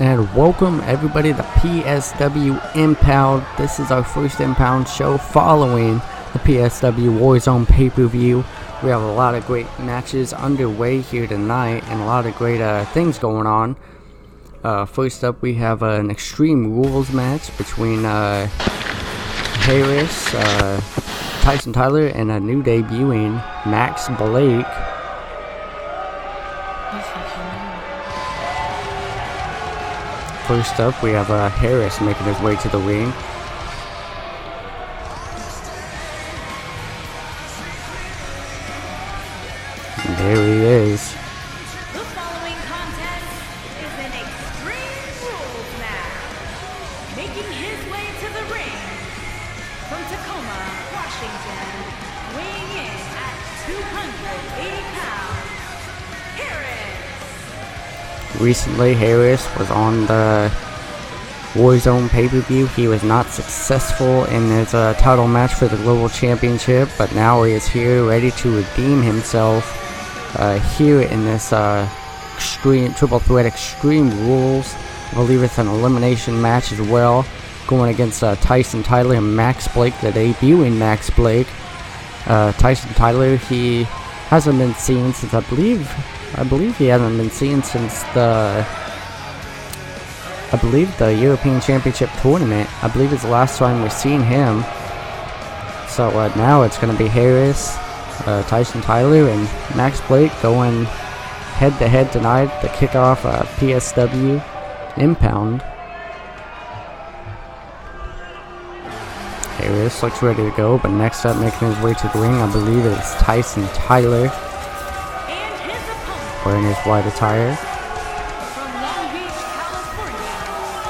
And welcome everybody to PSW Impound. This is our first Impound show following the PSW Warzone pay-per-view. We have a lot of great matches underway here tonight and a lot of great things going on. First up, we have an Extreme Rules match between Harris, Tyson Tyler, and a new debuting Max Blake. First up, we have Harris making his way to the ring. And there he is. The following contest is an Extreme Rules match. Making his way to the ring from Tacoma, Washington, weighing in at 280 pounds, Harris. Recently, Harris was on the Warzone pay-per-view. He was not successful in his title match for the Global Championship, but now he is here ready to redeem himself here in this extreme triple threat Extreme Rules. I believe it's an elimination match as well, going against Tyson Tyler and Max Blake, the debuting Max Blake. Tyson Tyler, he hasn't been seen since I believe he hasn't been seen since the European Championship tournament. I believe it's the last time we've seen him. So now it's going to be Harris, Tyson Tyler, and Max Blake going head to head tonight to kick off PSW Impound. Harris looks ready to go, but next up, making his way to the ring, I believe it's Tyson Tyler, wearing his white attire. From Long Beach, California,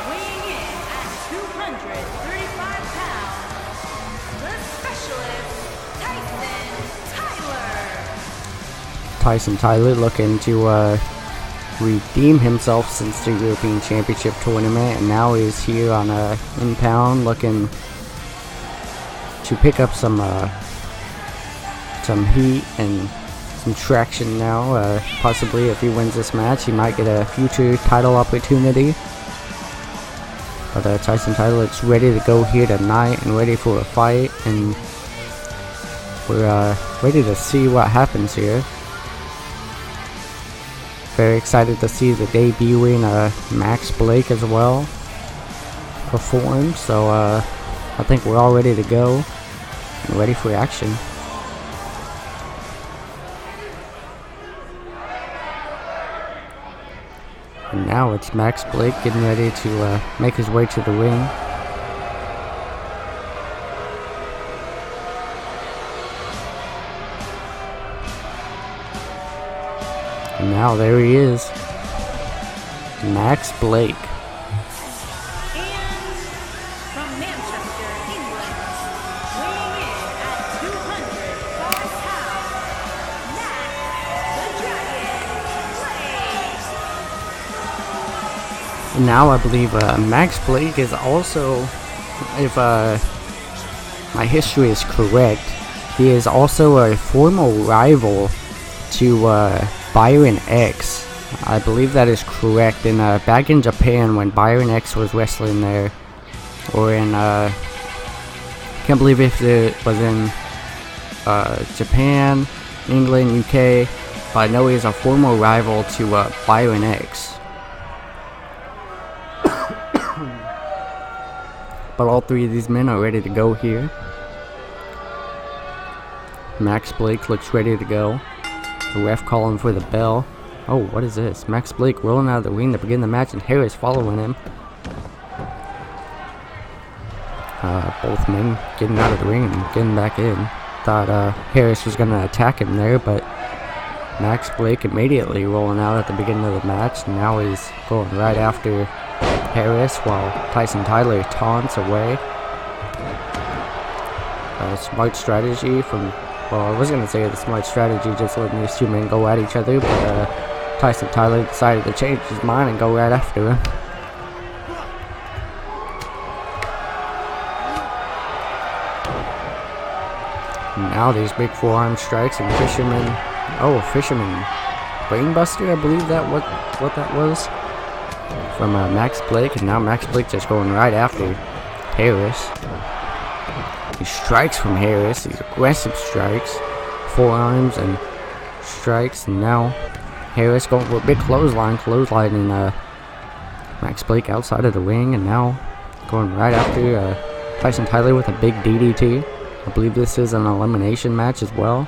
weighing in at 235 pounds, the specialist, Tyson Tyler. Tyson Tyler looking to redeem himself since the European Championship tournament, and now he's here on Impound looking to pick up some heat and some traction now. Possibly if he wins this match, he might get a future title opportunity. But Tyson Tyler looks ready to go here tonight and ready for a fight, and we're ready to see what happens here. Very excited to see the debuting Max Blake as well perform. So I think we're all ready to go and ready for action. And now it's Max Blake getting ready to make his way to the ring. And now there he is, Max Blake. And from Manchester, England, weighing in at 205 pounds, Max the Dragon Blake. And now I believe Max Blake is also, if my history is correct, he is also a former rival to Byron X. I believe that is correct. And back in Japan, when Byron X was wrestling there, or in can't believe if it was in Japan, England, UK, but I know he is a former rival to Byron X. But all three of these men are ready to go here. Max Blake looks ready to go. The ref calling for the bell. Oh, what is this? Max Blake rolling out of the ring to begin the match, and Harris following him. Both men getting out of the ring and getting back in. Thought Harris was going to attack him there, but Max Blake immediately rolling out at the beginning of the match. And now he's going right after Harris while Tyson Tyler taunts away. Smart strategy from... Well, I was going to say the smart strategy, just letting these two men go at each other, but Tyson Tyler decided to change his mind and go right after him. Now these big forearm strikes and fisherman brainbuster, I believe what that was. from Max Blake, and now Max Blake just going right after Harris. He strikes from Harris, these aggressive strikes, forearms and strikes, and now Harris going for a big clotheslining Max Blake outside of the ring, and now going right after Tyson Tyler with a big DDT. I believe this is an elimination match as well.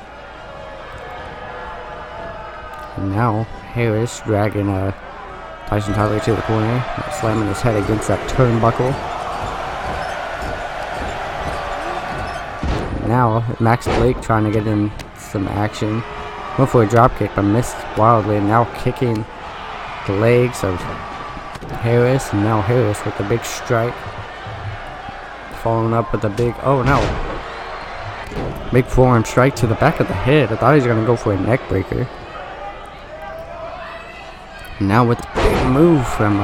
And now Harris dragging Tyson Tyler to the corner, slamming his head against that turnbuckle. Now Max Blake trying to get in some action. Went for a drop kick but missed wildly, and now kicking the legs of Harris, and now Harris with a big strike. Following up with a big, oh no, big forearm strike to the back of the head. I thought he was going to go for a neck breaker. Now with the big move from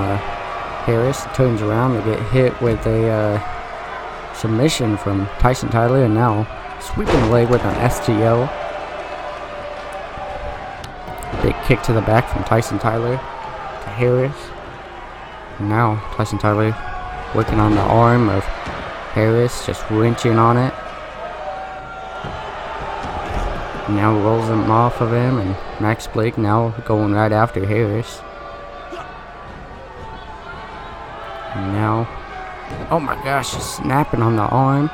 Harris, turns around to get hit with a submission from Tyson Tyler, and now sweeping the leg with an STO. Big kick to the back from Tyson Tyler to Harris. And now Tyson Tyler working on the arm of Harris, just wrenching on it. And now rolls him off of him, and Max Blake now going right after Harris. And now, oh my gosh, just snapping on the arm,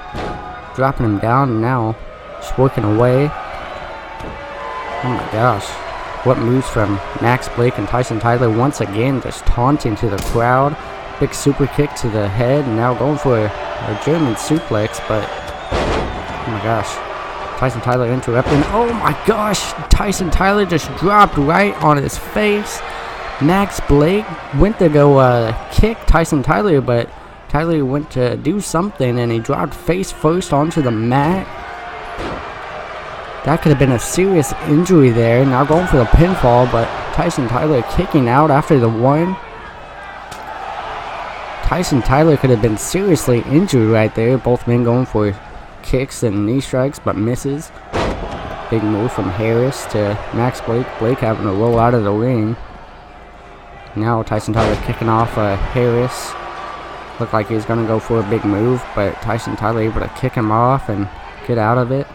dropping him down, and now just working away. Oh my gosh, what moves from Max Blake and Tyson Tyler, once again just taunting to the crowd. Big super kick to the head, and now going for a German suplex, but oh my gosh, Tyson Tyler interrupting. Oh my gosh, Tyson Tyler just dropped right on his face. Max Blake went to go kick Tyson Tyler, but Tyler went to do something and he dropped face first onto the mat. That could have been a serious injury there. Now going for the pinfall, but Tyson Tyler kicking out after the one. Tyson Tyler could have been seriously injured right there. Both men going for kicks and knee strikes, but misses. Big move from Harris to Max Blake. Blake having to roll out of the ring. Now Tyson Tyler kicking off Harris. Looked like he was going to go for a big move, but Tyson Tyler able to kick him off and get out of it.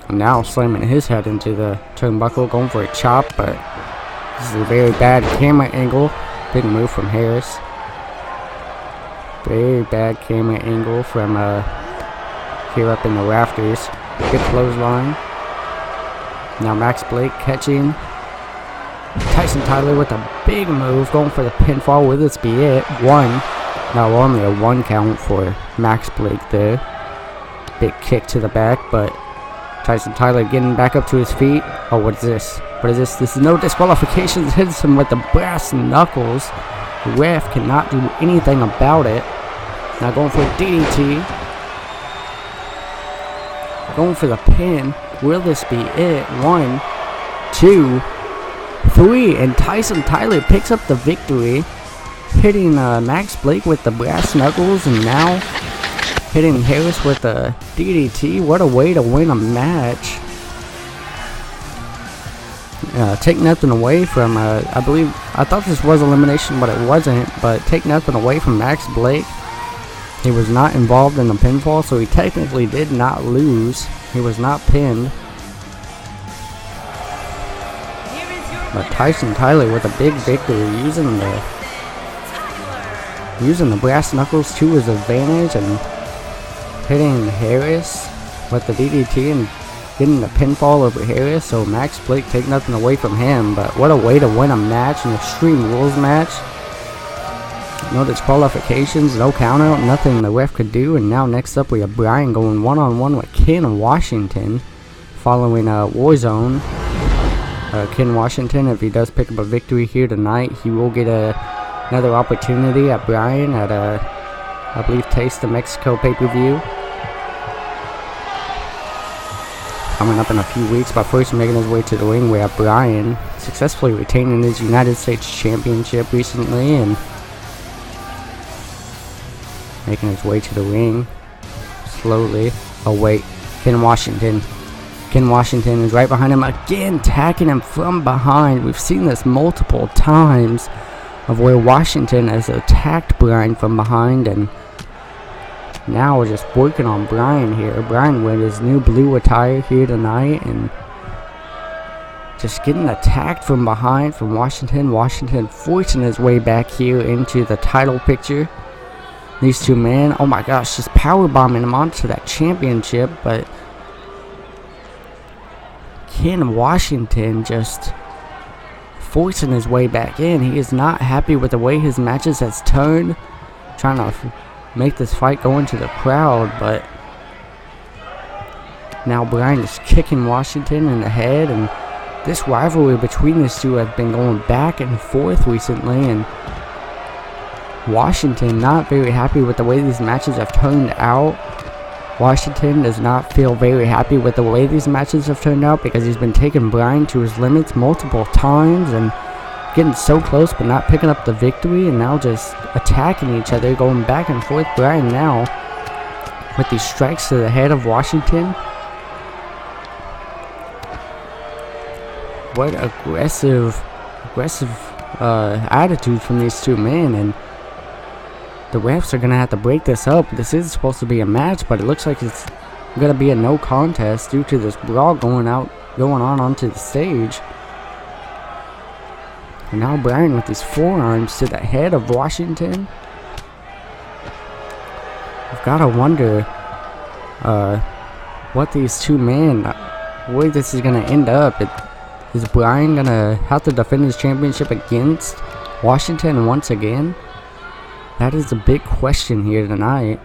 And now slamming his head into the turnbuckle, going for a chop, but this is a very bad camera angle. Big move from Harris. Very bad camera angle from here up in the rafters. Good clothesline. Now Max Blake catching Tyson Tyler with a big move, going for the pinfall. Will this be it? One. Now only a 1 count for Max Blake there. Big kick to the back, but Tyson Tyler getting back up to his feet. Oh, what is this? What is this? This is no disqualifications. Hits him with the brass knuckles. The ref cannot do anything about it. Now going for a DDT. Going for the pin. Will this be it? 1, 2, 3. And Tyson Tyler picks up the victory. Hitting Max Blake with the brass knuckles. And now hitting Harris with a DDT. What a way to win a match. Take nothing away from, I thought this was elimination, but it wasn't. But take nothing away from Max Blake. He was not involved in the pinfall, so he technically did not lose. He was not pinned. But Tyson Tyler with a big victory, using the brass knuckles to his advantage and hitting Harris with the DDT and getting the pinfall over Harris. So Max Blake take nothing away from him, but what a way to win a match, an Extreme Rules match. No disqualifications, no countout, nothing the ref could do. And now next up we have Brian going one-on-one with Ken Washington following Warzone. Ken Washington, if he does pick up a victory here tonight, he will get another opportunity at Brian at I believe Taste of Mexico pay-per-view coming up in a few weeks. But first, making his way to the ring, we have Brian successfully retaining his United States Championship recently and making his way to the ring slowly. Oh wait, Ken Washington Ken Washington is right behind him again, attacking him from behind. We've seen this multiple times of where Washington has attacked Bryan from behind, and now we're just working on Bryan here. Bryan with his new blue attire here tonight, and just getting attacked from behind from Washington. Washington forcing his way back here into the title picture. These two men, oh my gosh, just power bombing him onto that championship, but Ken Washington just forcing his way back in. He is not happy with the way his matches has turned, trying to make this fight go into the crowd, but now Bryan is kicking Washington in the head, and this rivalry between these two has been going back and forth recently, and Washington not very happy with the way these matches have turned out. Washington does not feel very happy with the way these matches have turned out because he's been taking Bryan to his limits multiple times and getting so close but not picking up the victory, and now just attacking each other, going back and forth. Bryan now with these strikes to the head of Washington. What aggressive attitude from these two men, and the refs are going to have to break this up. This is supposed to be a match, but it looks like it's going to be a no contest due to this brawl going on onto the stage. And now Bryan with these forearms to the head of Washington. I've got to wonder what these two men, where this is going to end up. Is Bryan going to have to defend his championship against Washington once again? That is a big question here tonight.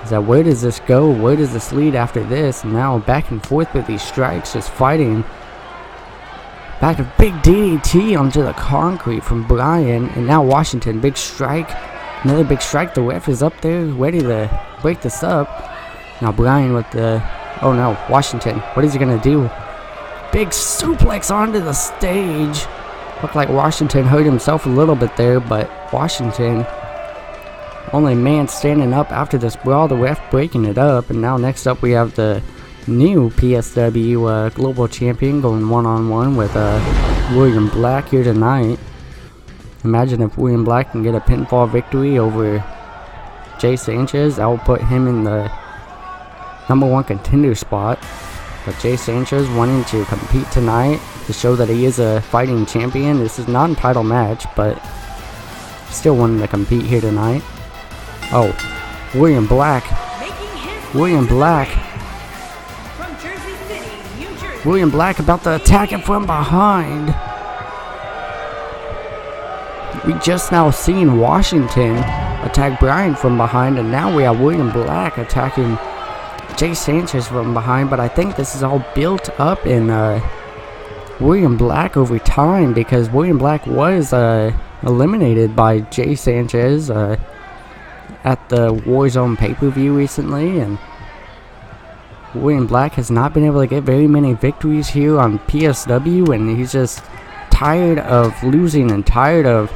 Is that where does this go? Where does this lead after this? And now back and forth with these strikes, just fighting. Back a big DDT onto the concrete from Bryan, and now Washington, big strike. Another big strike. The ref is up there ready to break this up. Now Bryan with the, oh no, Washington. What is he gonna do? Big suplex onto the stage. Looked like Washington hurt himself a little bit there, but Washington, only man standing up after this brawl, the ref breaking it up. And now next up we have the new PSW Global Champion going one-on-one with William Black here tonight. Imagine if William Black can get a pinfall victory over Jay Sanchez. That will put him in the #1 contender spot. But Jay Sanchez wanting to compete tonight to show that he is a fighting champion. This is not a title match, but still wanting to compete here tonight. Oh, William Black. William Black. From Jersey City, New Jersey. William Black about to attack him from behind. We just now seen Washington attack Bryan from behind, and now we have William Black attacking Jay Sanchez from behind. But I think this is all built up in William Black over time, because William Black was eliminated by Jay Sanchez at the Warzone pay-per-view recently, and William Black has not been able to get very many victories here on PSW, and he's just tired of losing and tired of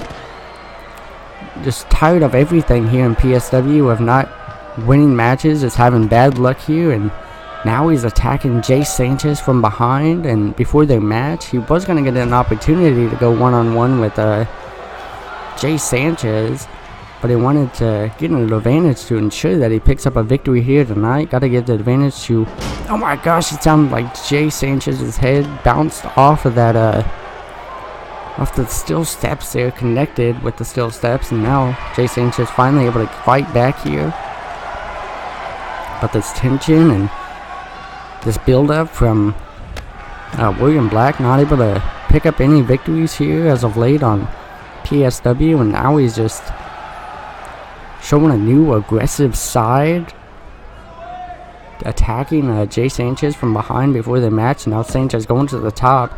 everything here in PSW, of not winning matches, just having bad luck here. And now he's attacking Jay Sanchez from behind, and before their match he was going to get an opportunity to go one-on-one with Jay Sanchez, but he wanted to get an advantage to ensure that he picks up a victory here tonight. Got to give the advantage to, oh my gosh, it sounded like Jay Sanchez's head bounced off of that off the steel steps there, connected with the steel steps, and now Jay Sanchez finally able to fight back here. But this tension and this build-up from William Black, not able to pick up any victories here as of late on PSW, and now he's just showing a new aggressive side, attacking Jay Sanchez from behind before the match. Now Sanchez going to the top,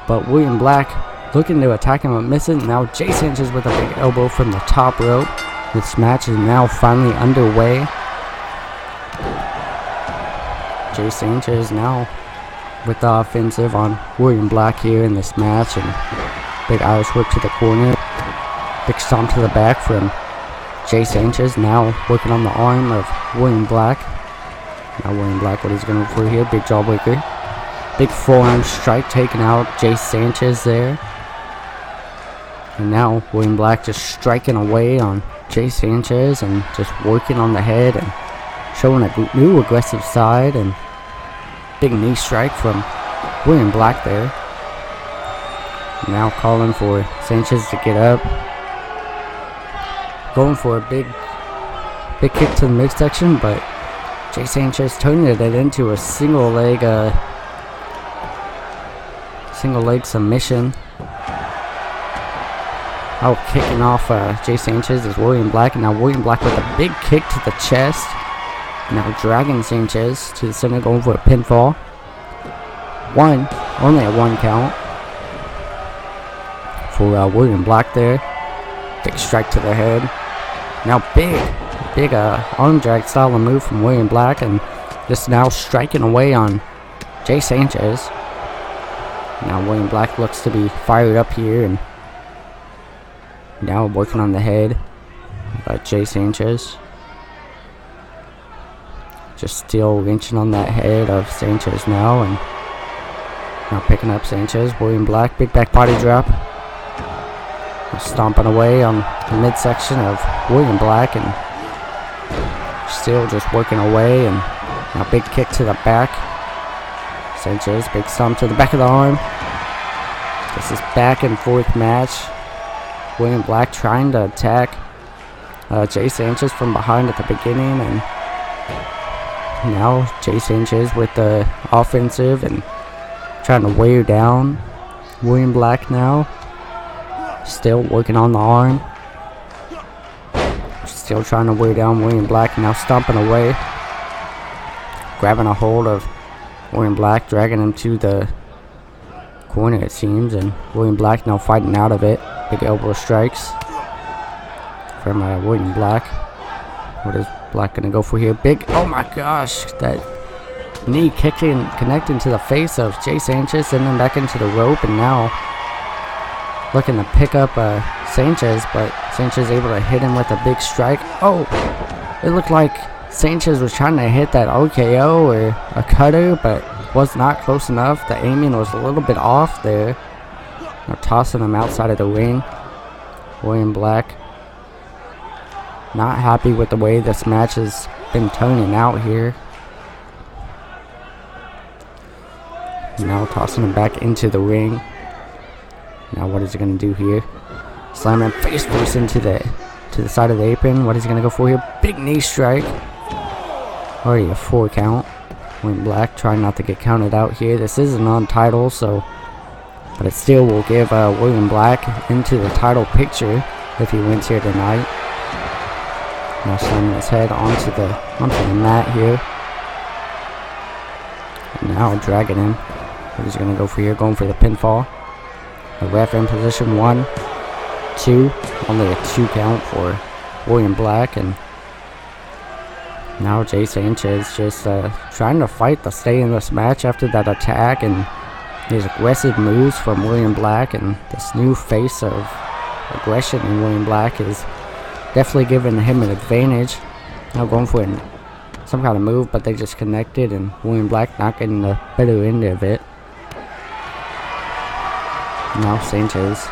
but William Black looking to attack him but missing. Now Jay Sanchez with a big elbow from the top rope. This match is now finally underway. Jay Sanchez now with the offensive on William Black here in this match, and big Irish whip to the corner, big stomp to the back from Jay Sanchez. Now working on the arm of William Black. Now William Black, what he's going to go for here. Big jawbreaker. Big forearm strike taking out Jay Sanchez there. And now William Black just striking away on Jay Sanchez and just working on the head and showing a new aggressive side. And big knee strike from William Black there. Now calling for Sanchez to get up. Going for a big kick to the midsection, but Jay Sanchez turning it into a single leg submission. Oh, kicking off Jay Sanchez is William Black, and now William Black with a big kick to the chest. Now dragging Sanchez to the center, going for a pinfall. Only a 1 count for William Black there. Big strike to the head. Now big arm drag style of move from William Black, and just now striking away on Jay Sanchez. Now William Black looks to be fired up here, and now working on the head by Jay Sanchez. Just still wrenching on that head of Sanchez now, and now picking up Sanchez. William Black, big back body drop. Stomping away on the midsection of William Black, and still just working away. And now big kick to the back. Sanchez, big stomp to the back of the arm. This is back and forth match. William Black trying to attack Jay Sanchez from behind at the beginning, and now Jay Sanchez with the offensive and trying to wear down William Black now. Still working on the arm. Still trying to wear down William Black. Now stomping away. Grabbing a hold of William Black. Dragging him to the corner, it seems. And William Black now fighting out of it. Big elbow strikes from William Black. What is Black going to go for here? Big. Oh my gosh. That knee connecting to the face of Jay Sanchez. Sending him back into the rope. And now looking to pick up Sanchez, but Sanchez able to hit him with a big strike. Oh, it looked like Sanchez was trying to hit that RKO or a cutter, but was not close enough. The aiming was a little bit off there. Now tossing him outside of the ring. William Black not happy with the way this match has been turning out here. Now tossing him back into the ring. Now what is he going to do here? Slam him face first into the side of the apron. What is he going to go for here? Big knee strike. Already a 4 count. William Black trying not to get counted out here. This is a non-title, so, but it still will give William Black into the title picture if he wins here tonight. Now slamming his head onto the mat here. And now dragging him. What is he going to go for here? Going for the pinfall. The ref in position 1, 2, only a 2 count for William Black, and now Jay Sanchez just trying to fight to stay in this match after that attack, and these aggressive moves from William Black, and this new face of aggression in William Black is definitely giving him an advantage. Now going for some kind of move, but they just connected, and William Black not getting the better end of it. Now Sanchez,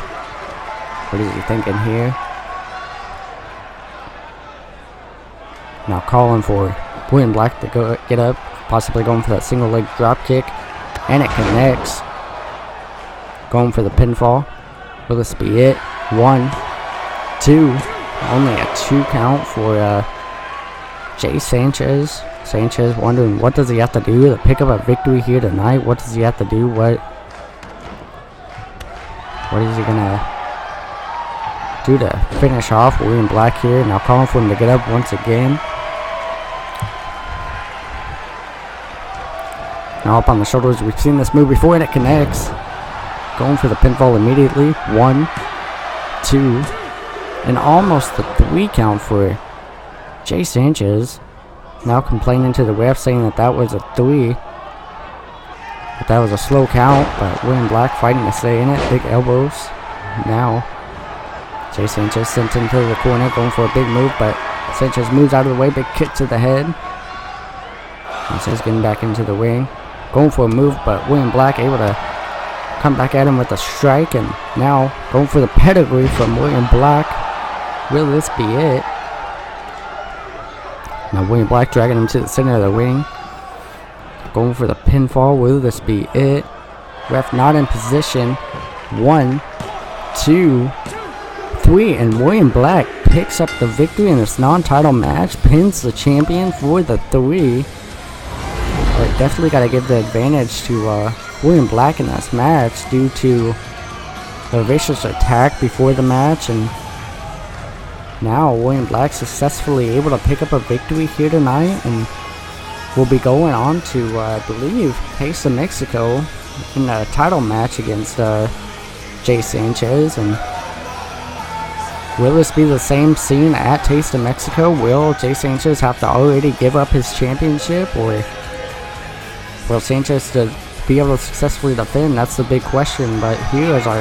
what is he thinking here? Now calling for William Black to get up, possibly going for that single leg drop kick, and it connects. Going for the pinfall. Will this be it? 1, 2, only a 2 count for Jay Sanchez. Sanchez wondering what does he have to do to pick up a victory here tonight. What does he have to do? What is he gonna do to finish off William Black here? Now calling for him to get up once again. Now up on the shoulders. We've seen this move before, and it connects. Going for the pinfall immediately. 1, 2, and almost the 3 count for Jay Sanchez. Now complaining to the ref, saying that was a 3. But that was a slow count, but William Black fighting to stay in it. Big elbows. Now Jay Sanchez sent into the corner, going for a big move, but Sanchez moves out of the way. Big kick to the head. Sanchez getting back into the ring, going for a move, but William Black able to come back at him with a strike, and now going for the pedigree from William Black. Will this be it? Now William Black dragging him to the center of the ring, going for the pinfall. Will this be it? Ref not in position. 1, 2, 3, and William Black picks up the victory in this non-title match, pins the champion for the 3. But definitely got to give the advantage to William Black in this match due to the vicious attack before the match, and now William Black successfully able to pick up a victory here tonight, and will be going on to, I believe, Taste of Mexico in a title match against Jay Sanchez. And will this be the same scene at Taste of Mexico? Will Jay Sanchez have to already give up his championship, or will Sanchez to be able to successfully defend? That's the big question. But here's our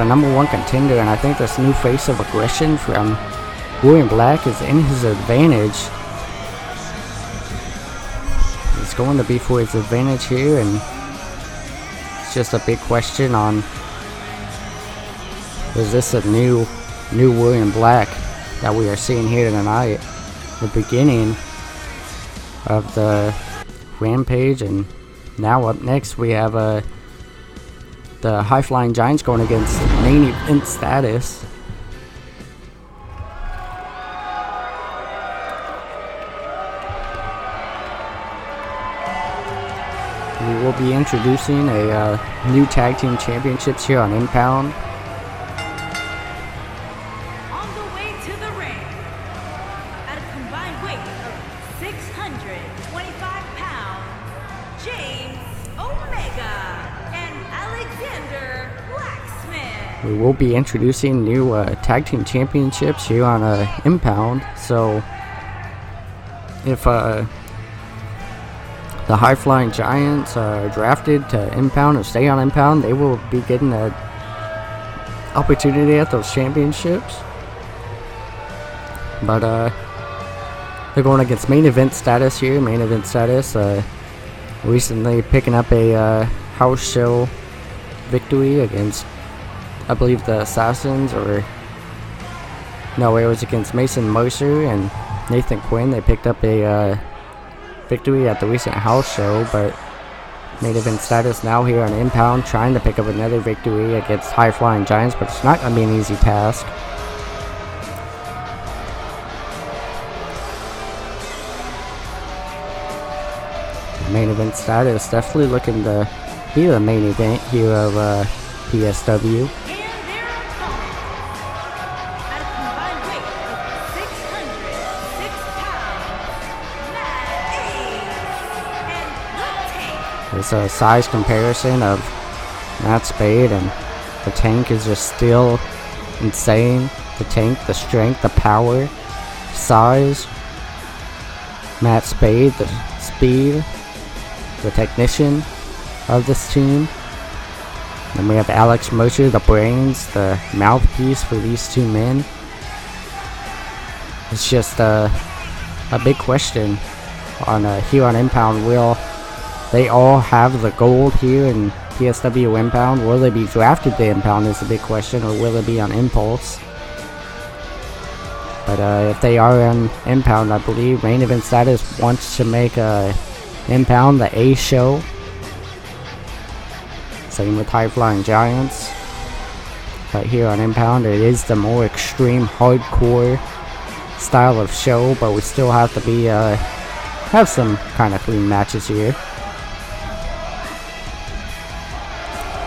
number 1 contender, and I think this new face of aggression from William Black is in his advantage. It's going to be for his advantage here, and it's just a big question on, is this a new William Black that we are seeing here tonight? The beginning of the Rampage, and now up next we have the High Flying Giants going against main event status. We will be introducing a new tag team championships here on Impound. On the way to the ring, at a combined weight of 625 pounds, James Omega and Alexander Blacksmith. We will be introducing new tag team championships here on Impound. So if the High Flying Giants are drafted to Impound or stay on Impound, they will be getting an opportunity at those championships. But they're going against main event status here. Main event status recently picking up a house show victory against, I believe, the Assassins, or no, it was against Mason Mercer and Nathan Quinn. They picked up a victory at the recent house show, but main event status now here on Impound, trying to pick up another victory against High Flying Giants, but it's not going to be an easy task. Main event status definitely looking to be the main event here of PSW. It's a size comparison of Matt Spade and the Tank is just still insane. The Tank, the strength, the power, size. Matt Spade, the speed, the technician of this team. Then we have Alex Mercer, the brains, the mouthpiece for these two men. It's just a big question on here on Impound. Will they all have the gold here in PSW Impound? Will they be drafted to Impound is a big question, or will it be on Impulse? But if they are on Impound, I believe main event status wants to make Impound the A show. Same with High Flying Giants. But here on Impound, it is the more extreme, hardcore style of show, but we still have to be have some kind of clean matches here.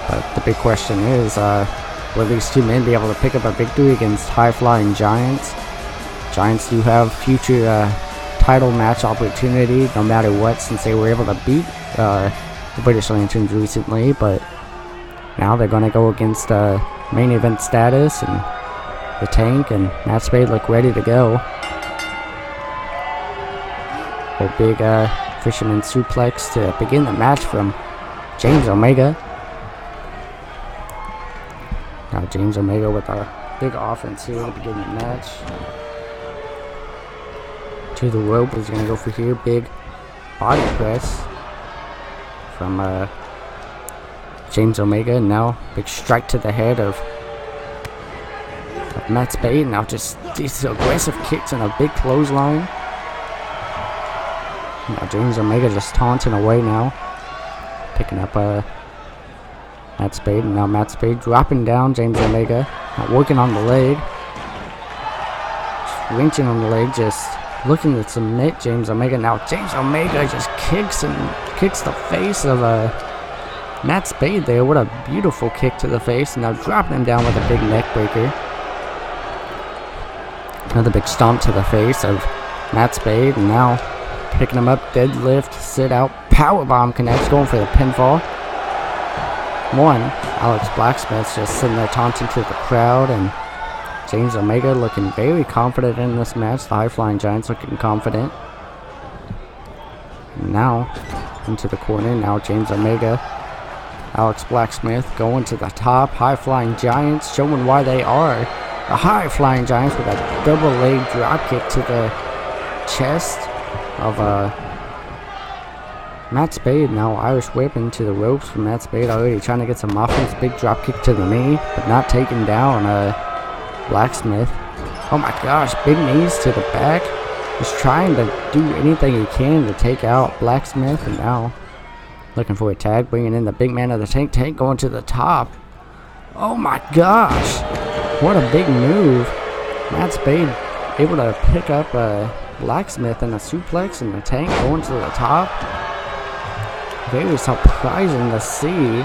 But the big question is, will these two men be able to pick up a victory against High Flying Giants? Giants do have future title match opportunity no matter what, since they were able to beat the British Lanterns recently, but now they're going to go against main event status, and the Tank and Matt Spade look ready to go. A big fisherman suplex to begin the match from James Omega. Now James Omega with a big offense here to begin the match. to the rope. He's gonna go for here. Big body press from James Omega. And now big strike to the head of Matt Spade. Now just these aggressive kicks and a big clothesline. Now James Omega just taunting away now. Picking up Matt Spade. And now Matt Spade dropping down James Omega. Now working on the leg. Just wrenching on the leg. Just looking to submit James Omega. Now James Omega just kicks the face of Matt Spade there. What a beautiful kick to the face. Now dropping him down with a big neck breaker. Another big stomp to the face of Matt Spade. And now picking him up. Deadlift. Sit out. Powerbomb connects. Going for the pinfall. One. Alex Blacksmith's just sitting there taunting to the crowd. And James Omega looking very confident in this match. The High Flying Giants looking confident. And now into the corner. Now James Omega. Alex Blacksmith going to the top. High Flying Giants showing why they are the High Flying Giants with a double leg drop kick to the chest of Matt Spade. Now Irish whip into the ropes from Matt Spade, already trying to get some offense. Big drop kick to the knee, but not taking down Blacksmith. Oh my gosh, big knees to the back. Just trying to do anything he can to take out Blacksmith. And now looking for a tag, bringing in the big man of the Tank. Tank going to the top. Oh my gosh, what a big move. Matt Spade able to pick up Blacksmith in a suplex, and the Tank going to the top. Very surprising to see.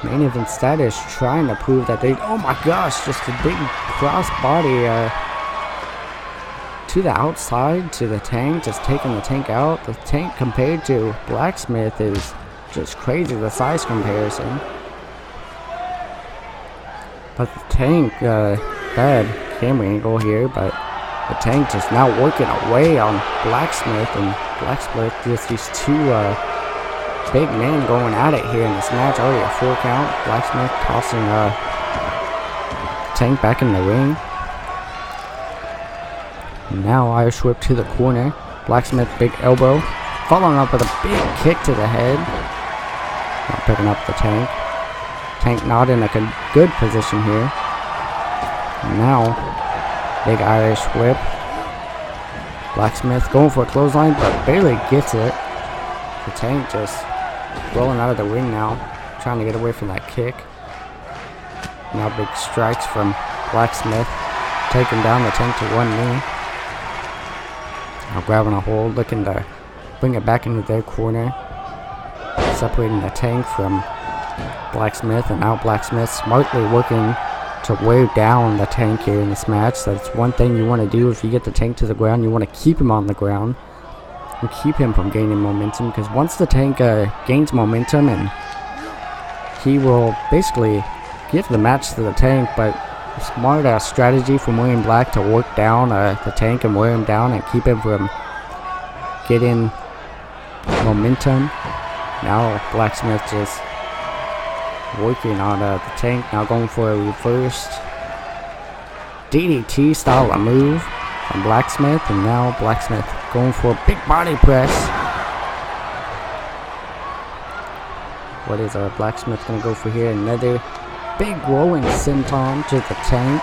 Main event status trying to prove that they... Oh my gosh, just a big crossbody to the outside to the Tank, just taking the Tank out. The Tank compared to Blacksmith is just crazy, the size comparison. But the Tank, bad camera angle here, but the Tank just now working away on Blacksmith, and Blacksmith just these two big men going at it here in this match. Already a 4 count. Blacksmith tossing Tank back in the ring. Now Irish whip to the corner. Blacksmith big elbow, following up with a big kick to the head. Not picking up the Tank. Tank not in a good position here. Now big Irish whip. Blacksmith going for a clothesline, but barely gets it. The Tank just rolling out of the ring now, trying to get away from that kick. Now big strikes from Blacksmith, taking down the Tank to one knee. Now grabbing a hold, looking to bring it back into their corner. Separating the Tank from Blacksmith, and now Blacksmith smartly working to wear down the Tank here in this match. That's one thing you want to do if you get the Tank to the ground. You want to keep him on the ground and keep him from gaining momentum, because once the Tank gains momentum, and he will basically give the match to the Tank. But a smart strategy from William Black to work down the Tank and wear him down and keep him from getting momentum. Now Blacksmith just working on the Tank, now going for a reversed DDT style of move from Blacksmith, and now Blacksmith going for a big body press. What is Blacksmith going to go for here? Another big rolling senton to the Tank.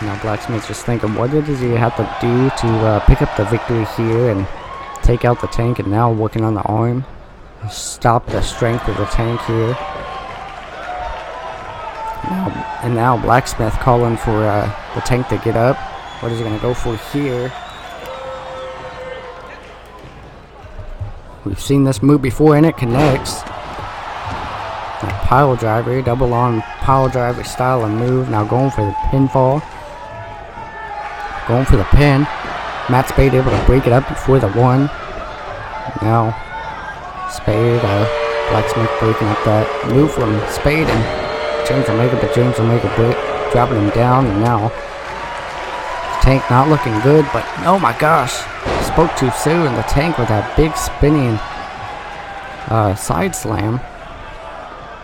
Now Blacksmith just thinking, what does he have to do to pick up the victory here and take out the Tank, and now working on the arm. Stop the strength of the Tank here. Now Blacksmith calling for the Tank to get up. What is he going to go for here? We've seen this move before, and it connects. That pile driver, double on pile driver style of move. Now going for the pinfall. Going for the pin. Matt Spade able to break it up before the one. Now Spade, Blacksmith breaking up that move from Spade and James Omega, but James Omega dropping him down. And now Tank not looking good, but oh my gosh, spoke too soon. The Tank with that big spinning side slam.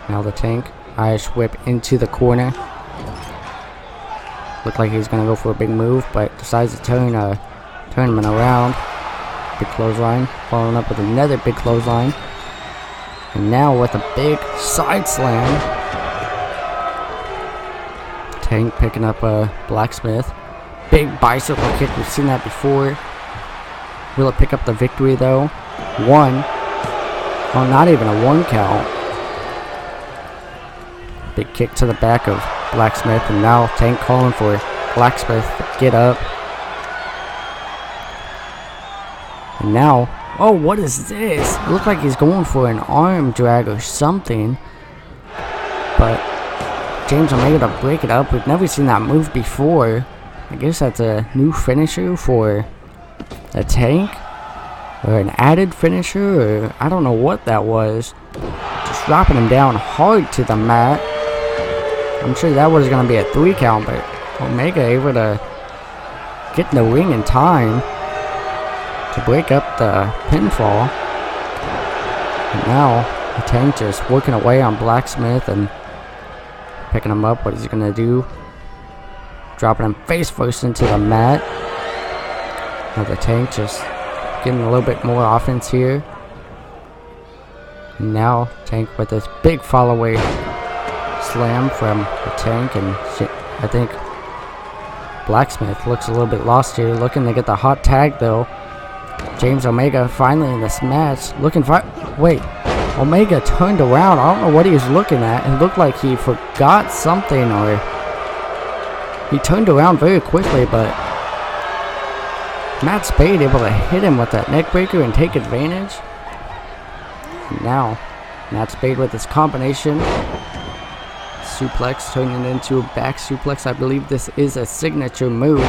Now the Tank, Irish whip into the corner. Looked like he was gonna go for a big move, but decides to turn him around. Big clothesline, following up with another big clothesline. And now with a big side slam. Tank picking up a Blacksmith. Big bicycle kick, we've seen that before. Will it pick up the victory though? One. Oh, not even a 1 count. Big kick to the back of Blacksmith, and now Tank calling for Blacksmith to get up. And now, oh, what is this? It looked like he's going for an arm drag or something. But James Omega to break it up. We've never seen that move before. I guess that's a new finisher for a Tank. Or an added finisher, or I don't know what that was. Just dropping him down hard to the mat. I'm sure that was going to be a 3 count, but Omega able to get in the ring in time to break up the pinfall. And now the Tank just working away on Blacksmith and picking him up. What is he going to do? Dropping him face first into the mat. Now the Tank just getting a little bit more offense here. And now Tank with this big follow away slam from the Tank, and I think Blacksmith looks a little bit lost here, looking to get the hot tag though. James Omega finally in this match looking for, wait, Omega turned around. I don't know what he was looking at. It looked like he forgot something, or he turned around very quickly, but Matt Spade able to hit him with that neck breaker and take advantage. And now Matt Spade with his combination suplex, turning it into a back suplex. I believe this is a signature move.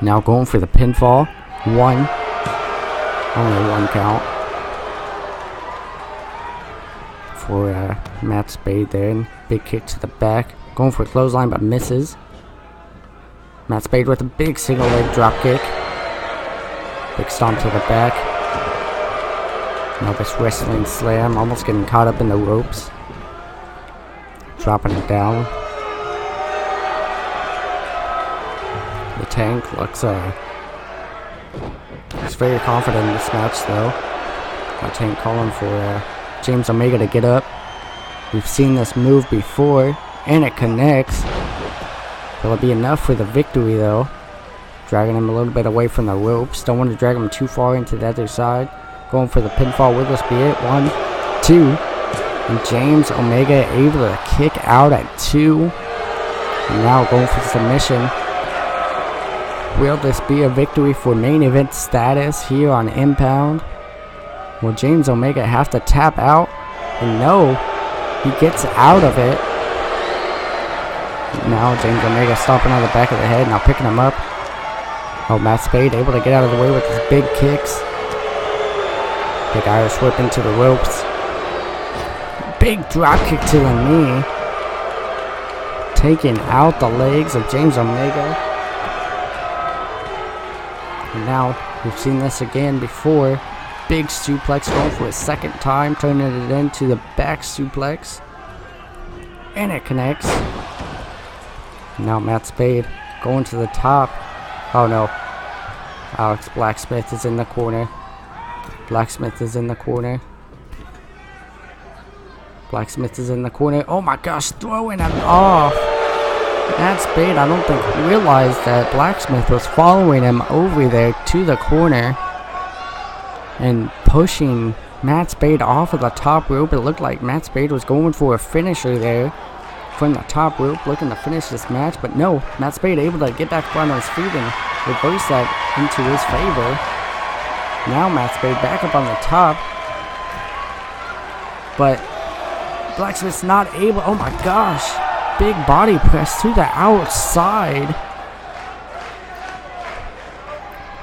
Now going for the pinfall. One. Only 1 count for Matt Spade there. And big kick to the back. Going for a clothesline but misses. Matt Spade with a big single leg drop kick. Big stomp to the back. Now this wrestling slam, almost getting caught up in the ropes. Dropping it down. The Tank looks he's very confident in this match though. The Tank calling for James Omega to get up. We've seen this move before, and it connects. Will it be enough for the victory though? Dragging him a little bit away from the ropes. Don't want to drag him too far into the other side. Going for the pinfall. Will this be it? 1, 2. And James Omega able to kick out at 2. And now going for submission. Will this be a victory for main event status here on Impound? Will James Omega have to tap out? And no, he gets out of it. Now James Omega stomping on the back of the head, now picking him up. Oh, Matt Spade able to get out of the way with his big kicks. Big Irish whip into the ropes. Big drop kick to the knee. Taking out the legs of James Omega. And now, we've seen this again before. Big suplex going for a second time, turning it into the back suplex. And it connects. Now Matt Spade going to the top. Oh no. Alex Blacksmith is in the corner. Blacksmith is in the corner. Blacksmith is in the corner. Oh my gosh, throwing him off. Matt Spade, I don't think, realized that Blacksmith was following him over there to the corner and pushing Matt Spade off of the top rope. It looked like Matt Spade was going for a finisher there from the top rope, looking to finish this match, but no, Matt Spade able to get back on his feet and reverse that into his favor. Now Matt Spade back up on the top, but Blacksmith's not able. Oh my gosh, big body press to the outside.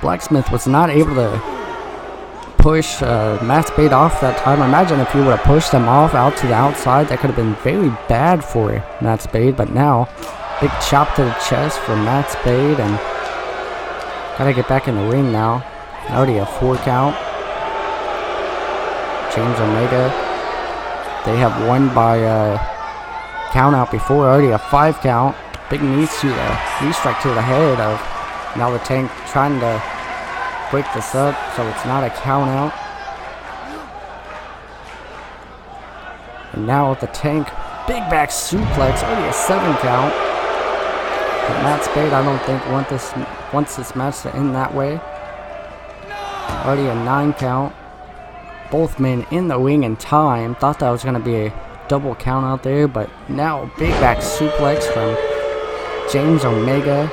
Blacksmith was not able to push Matt Spade off that time. Imagine if he would have pushed him off out to the outside. That could have been very bad for Matt Spade. But now, big chop to the chest for Matt Spade. And gotta get back in the ring now. Already a 4 count. James Omega. They have won by count out before, already a 5 count. Big knee strike to the head of now the Tank trying to break this up so it's not a count out. And now the Tank, big back suplex, already a 7 count. But Matt Spade, I don't think wants this match to end that way. Already a 9 count. Both men in the ring in time. Thought that was going to be a double count out there, but now big back suplex from James Omega.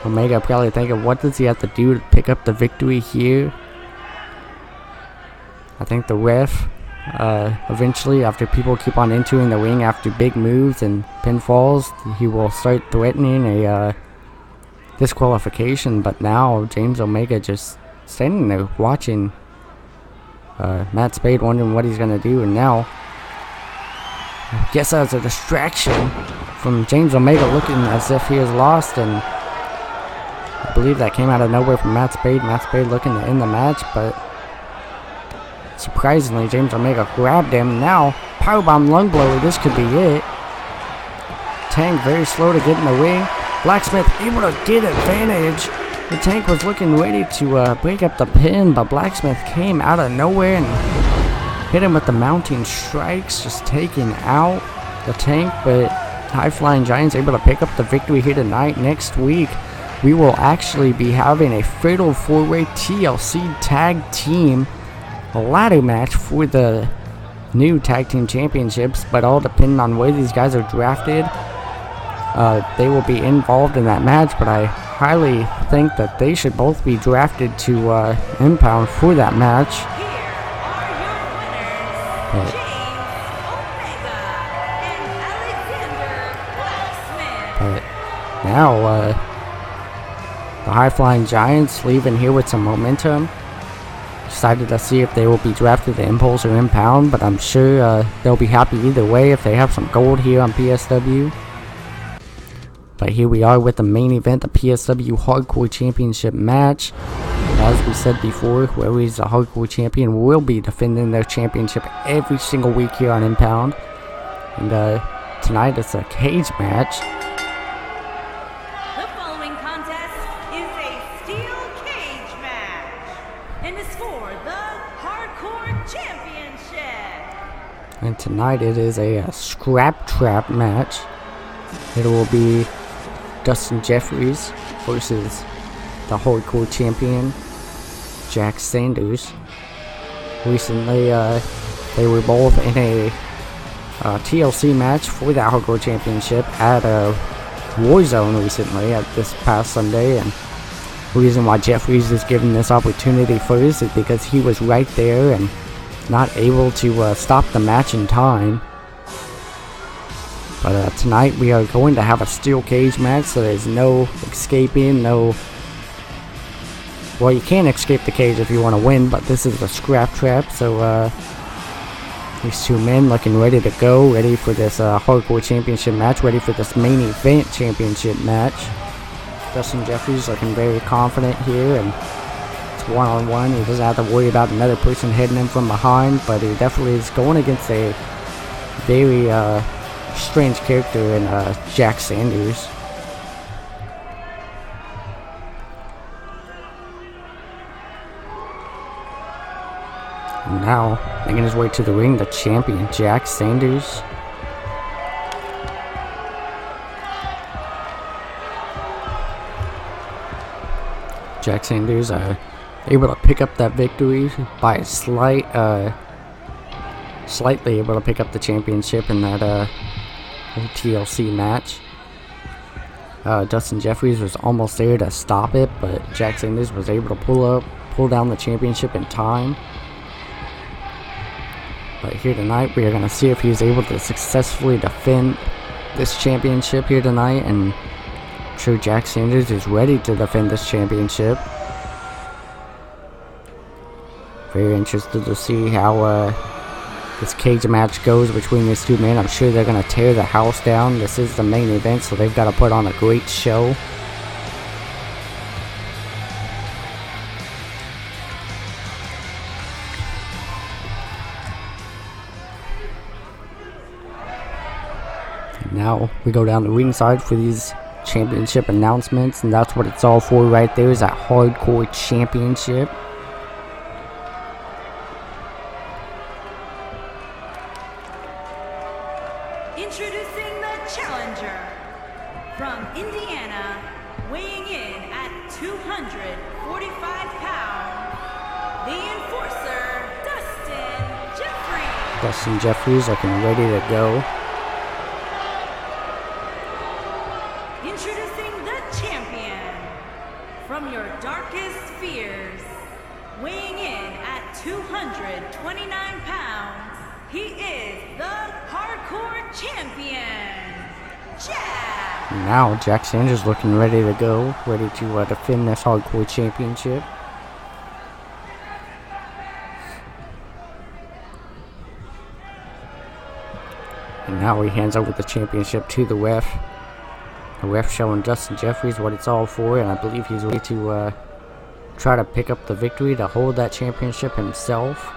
Omega probably thinking, what does he have to do to pick up the victory here? I think the ref, eventually, after people keep on entering the ring after big moves and pinfalls, he will start threatening a disqualification. But now James Omega just standing there watching Matt Spade, wondering what he's going to do. And now, I guess that was a distraction from James Omega, looking as if he is lost, and I believe that came out of nowhere from Matt Spade. Matt Spade looking to end the match, but surprisingly, James Omega grabbed him. Now, powerbomb lung blower, this could be it. Tank very slow to get in the ring. Blacksmith able to get advantage. The Tank was looking ready to break up the pin, but Blacksmith came out of nowhere and hit him with the mounting strikes, just taking out the Tank. But High Flying Giant's able to pick up the victory here tonight. Next week, we will actually be having a Fatal 4-Way TLC Tag Team ladder match for the new Tag Team Championships, but all depending on where these guys are drafted, they will be involved in that match. But I highly think that they should both be drafted to Impound for that match. But now, the High Flying Giants leaving here with some momentum. Decided to see if they will be drafted to Impulse or Impound, but I'm sure they'll be happy either way if they have some gold here on PSW. But here we are with the main event, the PSW Hardcore Championship match. As we said before, whoever is the Hardcore Champion will be defending their championship every single week here on Impound. And tonight it's a cage match. The following contest is a steel cage match and is for the Hardcore Championship. And tonight it is a scrap trap match. It will be Dustin Jeffries versus the Hardcore Champion, Jack Sanders. Recently, they were both in a TLC match for the Hardcore Championship at Warzone recently, at this past Sunday. And the reason why Jeffries is given this opportunity first is because he was right there and not able to stop the match in time. But tonight we are going to have a steel cage match, so there's no escaping, well, you can escape the cage if you want to win, but this is a scrap trap, so these two men looking ready to go, ready for this Hardcore Championship match, ready for this main event championship match. Dustin Jeffries looking very confident here, and it's one-on-one. He doesn't have to worry about another person hitting him from behind, but he definitely is going against a very strange character in Jack Sanders. And now, making his way to the ring, the champion, Jack Sanders. Jack Sanders able to pick up that victory by a slightly able to pick up the championship in that TLC match. Dustin Jeffries was almost there to stop it, but Jack Sanders was able to pull down the championship in time. But here tonight, we are going to see if he's able to successfully defend this championship here tonight. And I'm sure Jack Sanders is ready to defend this championship. Very interested to see how this cage match goes between these two men. I'm sure they're going to tear the house down. This is the main event, so they've got to put on a great show. Now we go down the ringside for these championship announcements, and that's what it's all for right there, is that Hardcore Championship. Introducing the challenger from Indiana, weighing in at 245 pounds, the enforcer, Dustin Jeffries. Dustin Jeffries looking ready to go. Introducing the champion from your darkest fears, weighing in at 229 pounds, he is the Hardcore Champion, Jack. Now Jack Sanders looking ready to go, ready to defend this Hardcore Championship. And now he hands over the championship to the ref. The ref showing Dustin Jeffries what it's all for, and I believe he's ready to try to pick up the victory to hold that championship himself.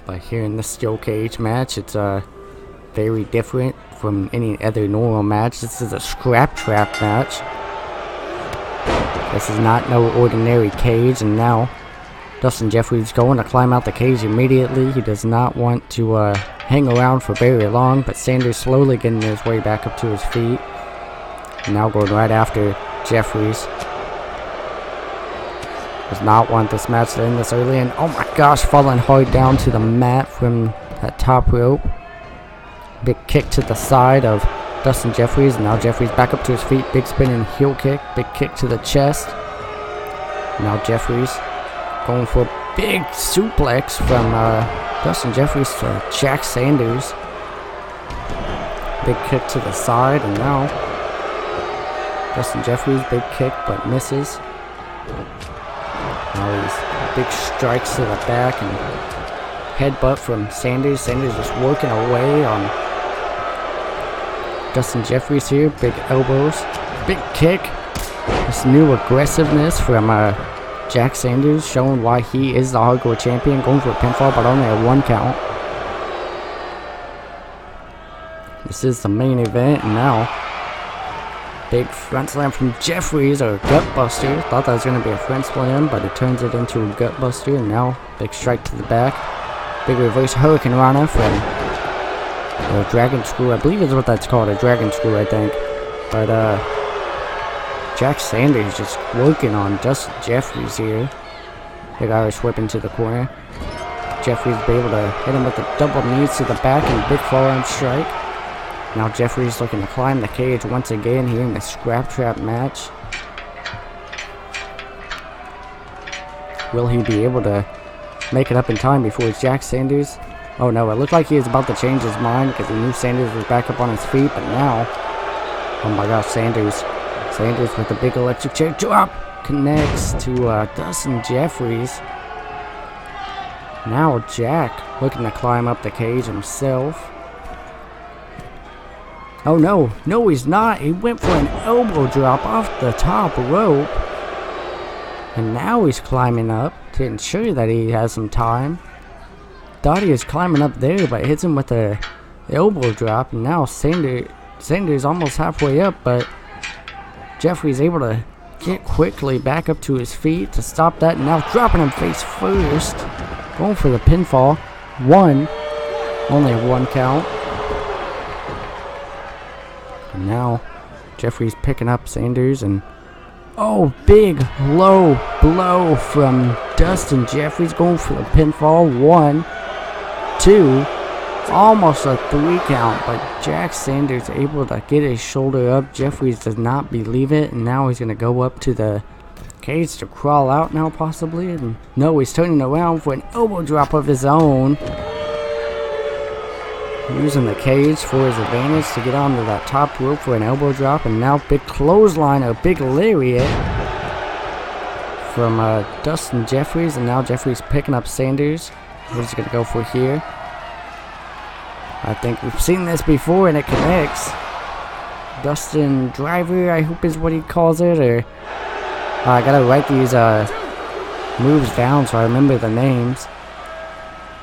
But here in this steel cage match, it's very different from any other normal match. This is a scrap trap match. This is not no ordinary cage, and now Dustin Jeffries going to climb out the cage immediately. He does not want to hang around for very long, but Sanders slowly getting his way back up to his feet. Now going right after Jeffries. Does not want this match to end this early, and oh my gosh, falling hard down to the mat from that top rope. Big kick to the side of Dustin Jeffries, and now Jeffries back up to his feet. Big spinning heel kick, big kick to the chest. Now Jeffries going for a big suplex from Dustin Jeffries to Jack Sanders. Big kick to the side, and now Dustin Jeffries, big kick but misses. Now these big strikes to the back and headbutt from Sanders. Sanders just working away on Dustin Jeffries here. Big elbows, big kick. This new aggressiveness from Jack Sanders, showing why he is the Hardcore Champion. Going for a pinfall, but only a 1 count. This is the main event, and now big front slam from Jeffries, or gut buster. Thought that was going to be a front slam, but it turns it into a gut buster. And now big strike to the back. Big reverse Hurricane Rana from the Dragon Screw. I believe is what that's called, a Dragon Screw, I think. But Jack Sanders just working on Dustin Jeffries here. Big Irish whip into the corner. Jeffries be able to hit him with the double knees to the back and big forearm strike. Now Jeffries looking to climb the cage once again here in the scrap trap match. Will he be able to make it up in time before Jack Sanders? Oh no, it looked like he was about to change his mind because he knew Sanders was back up on his feet, but now, oh my gosh, Sanders with the big electric chair drop connects to Dustin Jeffries. Now Jack looking to climb up the cage himself. Oh no, he's not. He went for an elbow drop off the top rope. And now he's climbing up to ensure that he has some time. Thought he was climbing up there, but hits him with a elbow drop. And now Sanders almost halfway up, but Jeffrey's able to get quickly back up to his feet to stop that. And now dropping him face first. Going for the pinfall. Only a 1 count. And now Jeffrey's picking up Sanders, and oh, big low blow from Dustin Jeffries, going for the pinfall. 1, 2, almost a 3 count, but Jack Sanders able to get his shoulder up. Jeffries does not believe it, and now he's going to go up to the cage to crawl out now possibly. And no, he's turning around for an elbow drop of his own. Using the cage for his advantage to get onto that top rope for an elbow drop, and now big clothesline, a big lariat from Dustin Jeffries, and now Jeffries picking up Sanders. What is he going to go for here? I think we've seen this before, and it connects. Dustin Driver, I hope is what he calls it, or I gotta write these moves down so I remember the names.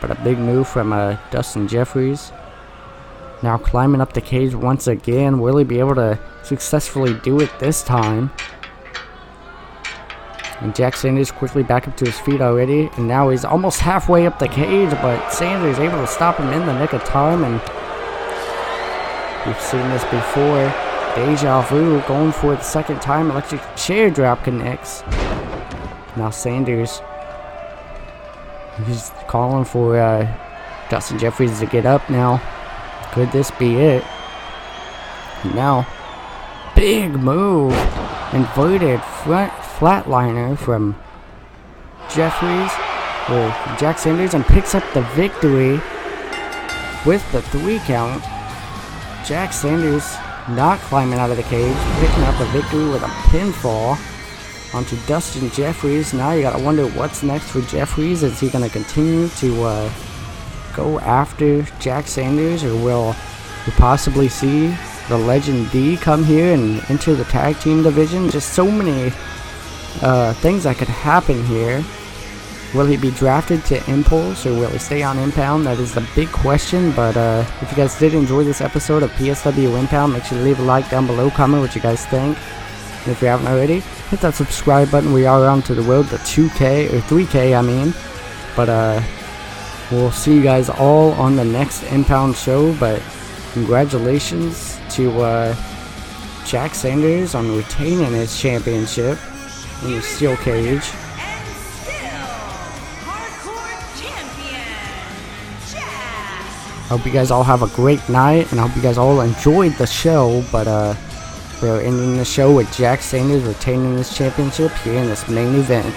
But a big move from Dustin Jeffries. Now climbing up the cage once again. Will he be able to successfully do it this time? And Jack Sanders quickly back up to his feet already. And now he's almost halfway up the cage, but Sanders able to stop him in the nick of time. And we've seen this before. Deja vu going for the second time. Electric chair drop connects. Now Sanders, he's calling for Justin Jeffries to get up now. Could this be it? Now, big move. Inverted front flatliner from Jeffries or Jack Sanders, and picks up the victory with the 3 count. Jack Sanders not climbing out of the cage, picking up a victory with a pinfall onto Dustin Jeffries. Now you gotta wonder what's next for Jeffries. Is he gonna continue to go after Jack Sanders, or will we possibly see the Legend D come here and enter the tag team division? Just so many things that could happen here. Will he be drafted to Impulse, or will he stay on Impound? That is the big question. But if you guys did enjoy this episode of PSW Impound, make sure to leave a like down below, comment what you guys think. And if you haven't already, hit that subscribe button. We are on to the road to 2K, or 3K I mean. But we'll see you guys all on the next Impound show. But congratulations to Jack Sanders on retaining his championship in the steel cage. I hope you guys all have a great night, and I hope you guys all enjoyed the show. But we're ending the show with Jack Sanders retaining his championship here in this main event.